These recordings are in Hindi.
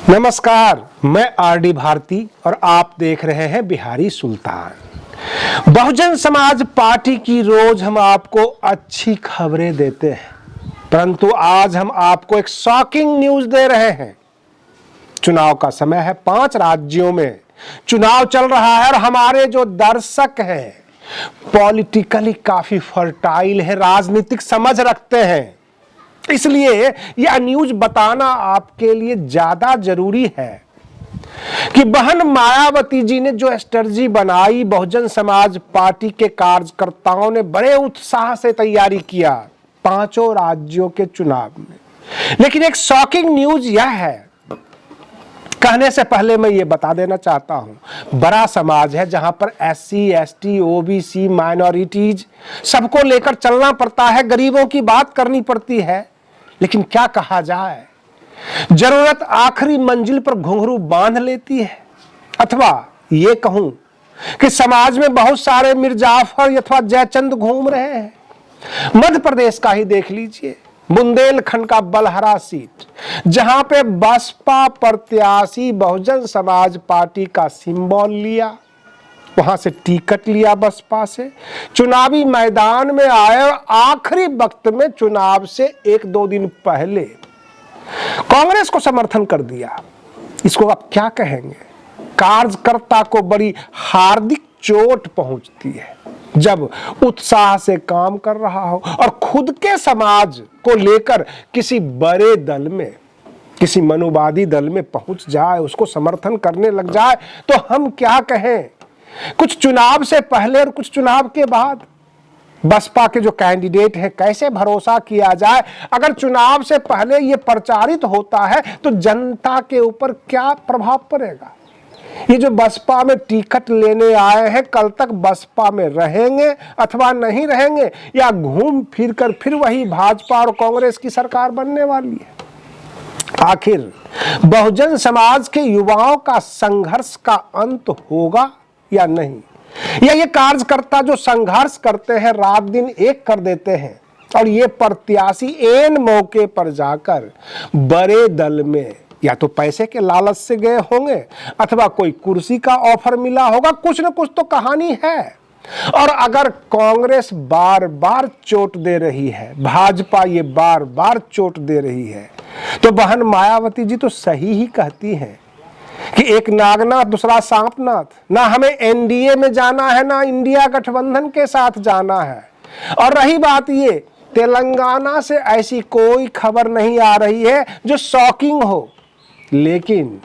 नमस्कार, मैं आरडी भारती और आप देख रहे हैं बिहारी सुल्तान। बहुजन समाज पार्टी की रोज हम आपको अच्छी खबरें देते हैं, परंतु आज हम आपको एक शॉकिंग न्यूज दे रहे हैं। चुनाव का समय है, 5 राज्यों में चुनाव चल रहा है और हमारे जो दर्शक हैं पॉलिटिकली काफी फर्टाइल है, राजनीतिक समझ रखते हैं, इसलिए यह न्यूज बताना आपके लिए ज्यादा जरूरी है कि बहन मायावती जी ने जो स्ट्रेटजी बनाई, बहुजन समाज पार्टी के कार्यकर्ताओं ने बड़े उत्साह से तैयारी किया 5 राज्यों के चुनाव में। लेकिन एक शॉकिंग न्यूज यह है, कहने से पहले मैं ये बता देना चाहता हूं, बड़ा समाज है जहां पर SC, ST, OBC, माइनॉरिटीज सबको लेकर चलना पड़ता है, गरीबों की बात करनी पड़ती है। लेकिन क्या कहा जाए, जरूरत आखिरी मंजिल पर घुंघरू बांध लेती है, अथवा ये कहूं कि समाज में बहुत सारे मिर्जाफर अथवा जयचंद घूम रहे हैं। मध्य प्रदेश का ही देख लीजिए, बुंदेलखंड का बलहरा सीट, जहां पे बसपा प्रत्याशी बहुजन समाज पार्टी का सिंबल लिया, वहां से टिकट लिया बसपा से, चुनावी मैदान में आए और आखिरी वक्त में चुनाव से 1-2 दिन पहले कांग्रेस को समर्थन कर दिया। इसको आप क्या कहेंगे? कार्यकर्ता को बड़ी हार्दिक चोट पहुंचती है जब उत्साह से काम कर रहा हो और खुद के समाज को लेकर किसी बड़े दल में, किसी मनुवादी दल में पहुंच जाए, उसको समर्थन करने लग जाए, तो हम क्या कहें? कुछ चुनाव से पहले और कुछ चुनाव के बाद बसपा के जो कैंडिडेट है, कैसे भरोसा किया जाए? अगर चुनाव से पहले ये प्रचारित होता है तो जनता के ऊपर क्या प्रभाव पड़ेगा? ये जो बसपा में टिकट लेने आए हैं, कल तक बसपा में रहेंगे अथवा नहीं रहेंगे, या घूम फिर कर फिर वही भाजपा और कांग्रेस की सरकार बनने वाली है? आखिर बहुजन समाज के युवाओं का संघर्ष का अंत होगा या नहीं? या ये कार्यकर्ता जो संघर्ष करते हैं, रात दिन एक कर देते हैं, और ये प्रत्याशी एन मौके पर जाकर बड़े दल में या तो पैसे के लालच से गए होंगे अथवा कोई कुर्सी का ऑफर मिला होगा, कुछ न कुछ तो कहानी है। और अगर कांग्रेस बार बार चोट दे रही है, भाजपा ये बार बार चोट दे रही है, तो बहन मायावती जी तो सही ही कहती हैं कि एक नागनाथ दूसरा सांपनाथ, ना हमें NDA में जाना है, ना इंडिया गठबंधन के साथ जाना है। और रही बात ये, तेलंगाना से ऐसी कोई खबर नहीं आ रही है जो शॉकिंग हो, लेकिन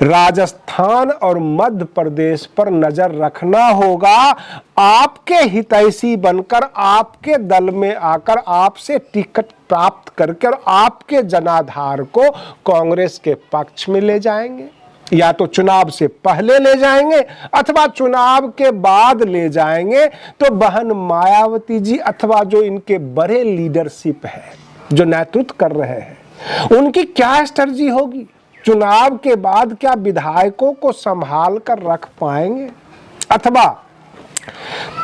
राजस्थान और मध्य प्रदेश पर नजर रखना होगा। आपके हितैषी बनकर, आपके दल में आकर, आपसे टिकट प्राप्त करके और आपके जनाधार को कांग्रेस के पक्ष में ले जाएंगे, या तो चुनाव से पहले ले जाएंगे अथवा चुनाव के बाद ले जाएंगे। तो बहन मायावती जी अथवा जो इनके बड़े लीडरशिप है, जो नेतृत्व कर रहे हैं, उनकी क्या स्ट्रेटजी होगी? चुनाव के बाद क्या विधायकों को संभाल कर रख पाएंगे, अथवा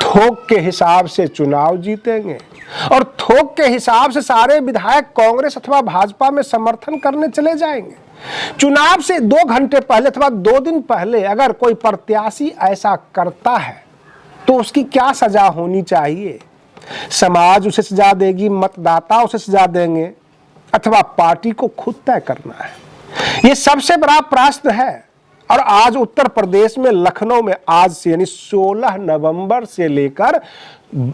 थोक के हिसाब से चुनाव जीतेंगे और थोक के हिसाब से सारे विधायक कांग्रेस अथवा भाजपा में समर्थन करने चले जाएंगे? चुनाव से 2 घंटे पहले अथवा 2 दिन पहले अगर कोई प्रत्याशी ऐसा करता है तो उसकी क्या सजा होनी चाहिए? समाज उसे सजा देगी, मतदाता उसे सजा देंगे, अथवा पार्टी को खुद तय करना है? ये सबसे बड़ा प्रश्न है। और आज उत्तर प्रदेश में लखनऊ में आज से यानी 16 नवंबर से लेकर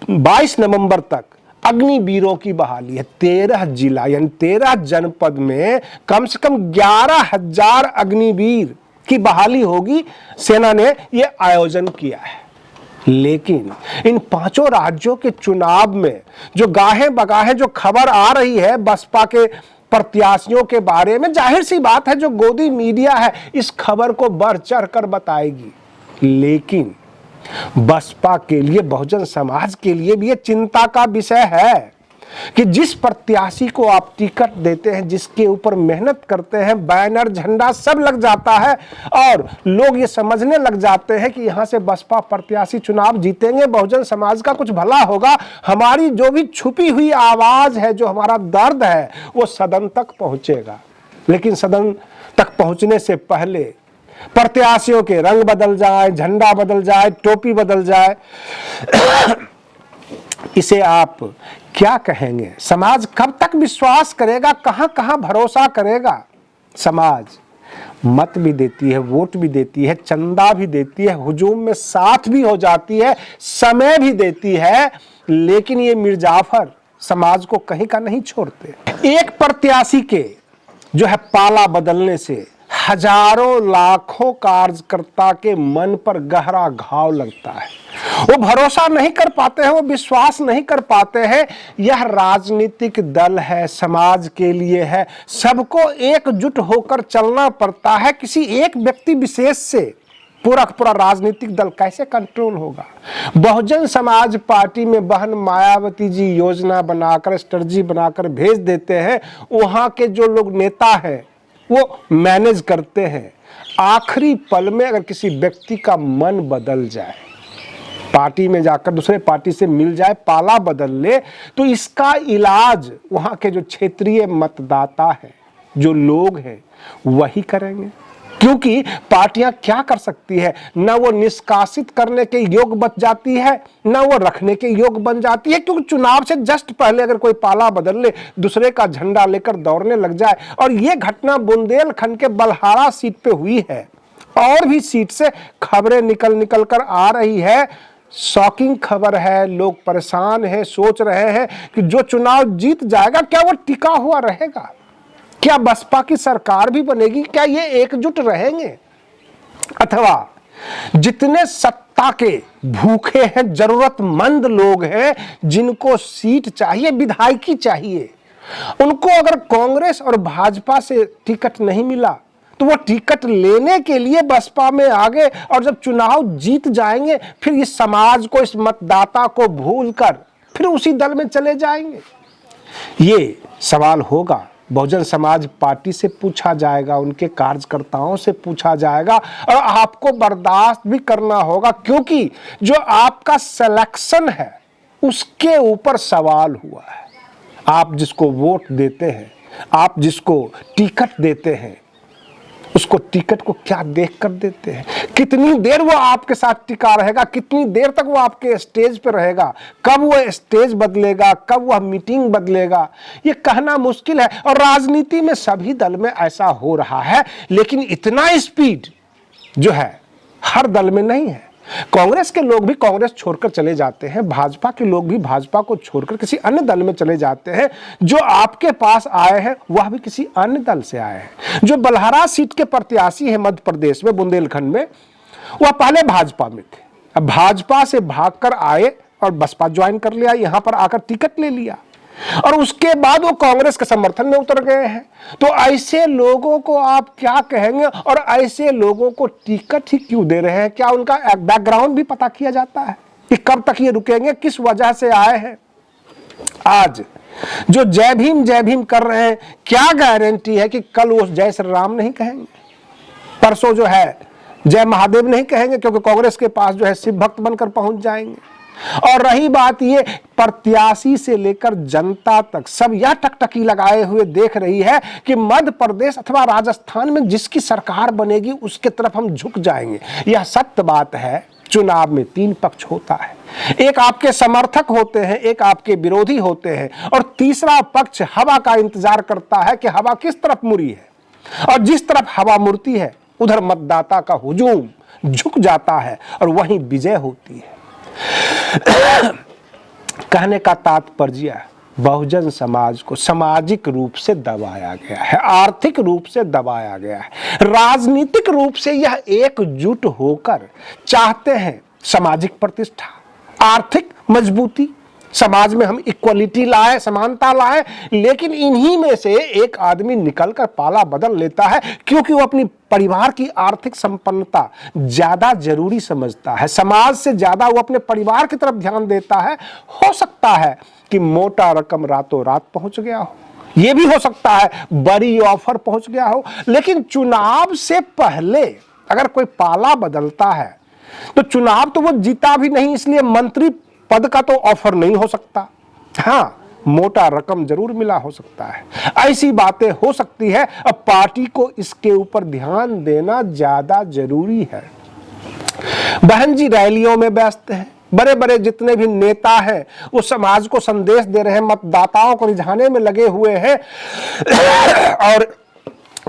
22 नवंबर तक अग्निवीरों की बहाली है। 13 जिला यानी 13 जनपद में कम से कम 11,000 अग्निवीर की बहाली होगी। सेना ने यह आयोजन किया है। लेकिन इन 5 राज्यों के चुनाव में जो गाहे बगाहे जो खबर आ रही है बसपा के प्रत्याशियों के बारे में, जाहिर सी बात है जो गोदी मीडिया है इस खबर को बढ़ चढ़ कर बताएगी। लेकिन बसपा के लिए, बहुजन समाज के लिए भी ये चिंता का विषय है कि जिस प्रत्याशी को आप टिकट देते हैं, जिसके ऊपर मेहनत करते हैं, बैनर झंडा सब लग जाता है और लोग ये समझने लग जाते हैं कि यहां से बसपा प्रत्याशी चुनाव जीतेंगे, बहुजन समाज का कुछ भला होगा, हमारी जो भी छुपी हुई आवाज है, जो हमारा दर्द है, वो सदन तक पहुंचेगा। लेकिन सदन तक पहुंचने से पहले प्रत्याशियों के रंग बदल जाए, झंडा बदल जाए, टोपी बदल जाए, इसे आप क्या कहेंगे? समाज कब तक विश्वास करेगा? कहां कहां भरोसा करेगा? समाज मत भी देती है, वोट भी देती है, चंदा भी देती है, हुजूम में साथ भी हो जाती है, समय भी देती है, लेकिन ये मीर जाफर समाज को कहीं का नहीं छोड़ते। एक प्रत्याशी के जो है पाला बदलने से हजारों लाखों कार्यकर्ता के मन पर गहरा घाव लगता है। वो भरोसा नहीं कर पाते हैं, वो विश्वास नहीं कर पाते हैं। यह राजनीतिक दल है, समाज के लिए है, सबको एकजुट होकर चलना पड़ता है। किसी एक व्यक्ति विशेष से पूरा पूरा राजनीतिक दल कैसे कंट्रोल होगा? बहुजन समाज पार्टी में बहन मायावती जी योजना बनाकर, स्ट्रेटजी बनाकर भेज देते हैं। वहां के जो लोग नेता हैं वो मैनेज करते हैं। आखिरी पल में अगर किसी व्यक्ति का मन बदल जाए, पार्टी में जाकर दूसरे पार्टी से मिल जाए, पाला बदल ले, तो इसका इलाज वहां के जो क्षेत्रीय मतदाता हैं, जो लोग हैं, वही करेंगे। क्योंकि पार्टियां क्या कर सकती है? न वो निष्कासित करने के योग बच जाती है, न वो रखने के योग बन जाती है। क्योंकि चुनाव से जस्ट पहले अगर कोई पाला बदल ले, दूसरे का झंडा लेकर दौड़ने लग जाए, और ये घटना बुंदेलखंड के बलहारा सीट पे हुई है, और भी सीट से खबरें निकल कर आ रही है। शॉकिंग खबर है, लोग परेशान हैं, सोच रहे हैं कि जो चुनाव जीत जाएगा क्या वो टिका हुआ रहेगा? क्या बसपा की सरकार भी बनेगी? क्या ये एकजुट रहेंगे? अथवा जितने सत्ता के भूखे हैं, जरूरतमंद लोग हैं, जिनको सीट चाहिए, विधायकी चाहिए, उनको अगर कांग्रेस और भाजपा से टिकट नहीं मिला तो वो टिकट लेने के लिए बसपा में आ गए, और जब चुनाव जीत जाएंगे फिर इस समाज को, इस मतदाता को भूलकर फिर उसी दल में चले जाएंगे। ये सवाल होगा, बहुजन समाज पार्टी से पूछा जाएगा, उनके कार्यकर्ताओं से पूछा जाएगा, और आपको बर्दाश्त भी करना होगा, क्योंकि जो आपका सिलेक्शन है उसके ऊपर सवाल हुआ है। आप जिसको वोट देते हैं, आप जिसको टिकट देते हैं, उसको टिकट को क्या देख कर देते हैं? कितनी देर वो आपके साथ टिका रहेगा? कितनी देर तक वो आपके स्टेज पे रहेगा? कब वो स्टेज बदलेगा? कब वह मीटिंग बदलेगा? ये कहना मुश्किल है। और राजनीति में सभी दल में ऐसा हो रहा है, लेकिन इतना स्पीड जो है हर दल में नहीं है। कांग्रेस के लोग भी कांग्रेस छोड़कर चले जाते हैं, भाजपा के लोग भी भाजपा को छोड़कर किसी अन्य दल में चले जाते हैं। जो आपके पास आए हैं वह भी किसी अन्य दल से आए हैं। जो बलहारा सीट के प्रत्याशी हैं मध्य प्रदेश में, बुंदेलखंड में, वह पहले भाजपा में थे, अब भाजपा से भागकर आए और बसपा ज्वाइन कर लिया, यहां पर आकर टिकट ले लिया, और उसके बाद वो कांग्रेस के समर्थन में उतर गए हैं। तो ऐसे लोगों को आप क्या कहेंगे? और ऐसे लोगों को टिकट ही क्यों दे रहे हैं? क्या उनका बैकग्राउंड भी पता किया जाता है कि कब तक ये रुकेंगे, किस वजह से आए हैं? आज जो जय भीम कर रहे हैं, क्या गारंटी है कि कल वो जय श्री राम नहीं कहेंगे? परसों जो है जय महादेव नहीं कहेंगे, क्योंकि कांग्रेस के पास जो है शिव भक्त बनकर पहुंच जाएंगे। और रही बात ये, प्रत्याशी से लेकर जनता तक सब यह टकटकी लगाए हुए देख रही है कि मध्य प्रदेश अथवा राजस्थान में जिसकी सरकार बनेगी उसके तरफ हम झुक जाएंगे। यह सत्य बात है। चुनाव में तीन पक्ष होता है, एक आपके समर्थक होते हैं, एक आपके विरोधी होते हैं, और तीसरा पक्ष हवा का इंतजार करता है कि हवा किस तरफ मुड़ी है, और जिस तरफ हवा मुड़ती है उधर मतदाता का हुजूम झुक जाता है और वहीं विजय होती है। कहने का तात्पर्य, बहुजन समाज को सामाजिक रूप से दबाया गया है, आर्थिक रूप से दबाया गया है, राजनीतिक रूप से यह एकजुट होकर चाहते हैं सामाजिक प्रतिष्ठा, आर्थिक मजबूती, समाज में हम इक्वलिटी लाए, समानता लाए, लेकिन इन्हीं में से एक आदमी निकलकर पाला बदल लेता है, क्योंकि वो अपनी परिवार की आर्थिक संपन्नता ज्यादा जरूरी समझता है, समाज से ज्यादा वो अपने परिवार की तरफ ध्यान देता है। हो सकता है कि मोटा रकम रातों रात पहुंच गया हो, यह भी हो सकता है बड़ी ऑफर पहुंच गया हो, लेकिन चुनाव से पहले अगर कोई पाला बदलता है तो चुनाव तो वो जीता भी नहीं, इसलिए मंत्री पद का तो ऑफर नहीं हो सकता। हाँ, मोटा रकम जरूर मिला हो सकता है, ऐसी बातें हो सकती है। अब पार्टी को इसके ऊपर ध्यान देना ज्यादा जरूरी है। बहन जी रैलियों में व्यस्त हैं, बड़े बड़े जितने भी नेता हैं वो समाज को संदेश दे रहे हैं, मतदाताओं को रिझाने में लगे हुए हैं। और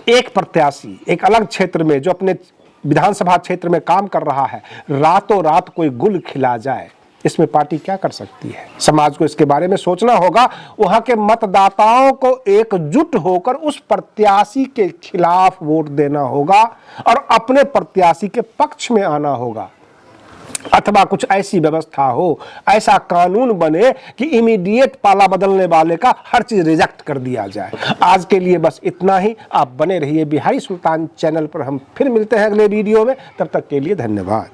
एक प्रत्याशी एक अलग क्षेत्र में जो अपने विधानसभा क्षेत्र में काम कर रहा है, रातों रात कोई गुल खिला जाए, इसमें पार्टी क्या कर सकती है? समाज को इसके बारे में सोचना होगा। वहां के मतदाताओं को एकजुट होकर उस प्रत्याशी के खिलाफ वोट देना होगा और अपने प्रत्याशी के पक्ष में आना होगा, अथवा कुछ ऐसी व्यवस्था हो, ऐसा कानून बने कि इमीडिएट पाला बदलने वाले का हर चीज रिजेक्ट कर दिया जाए। आज के लिए बस इतना ही। आप बने रहिए बिहारी सुल्तान चैनल पर। हम फिर मिलते हैं अगले वीडियो में, तब तक के लिए धन्यवाद।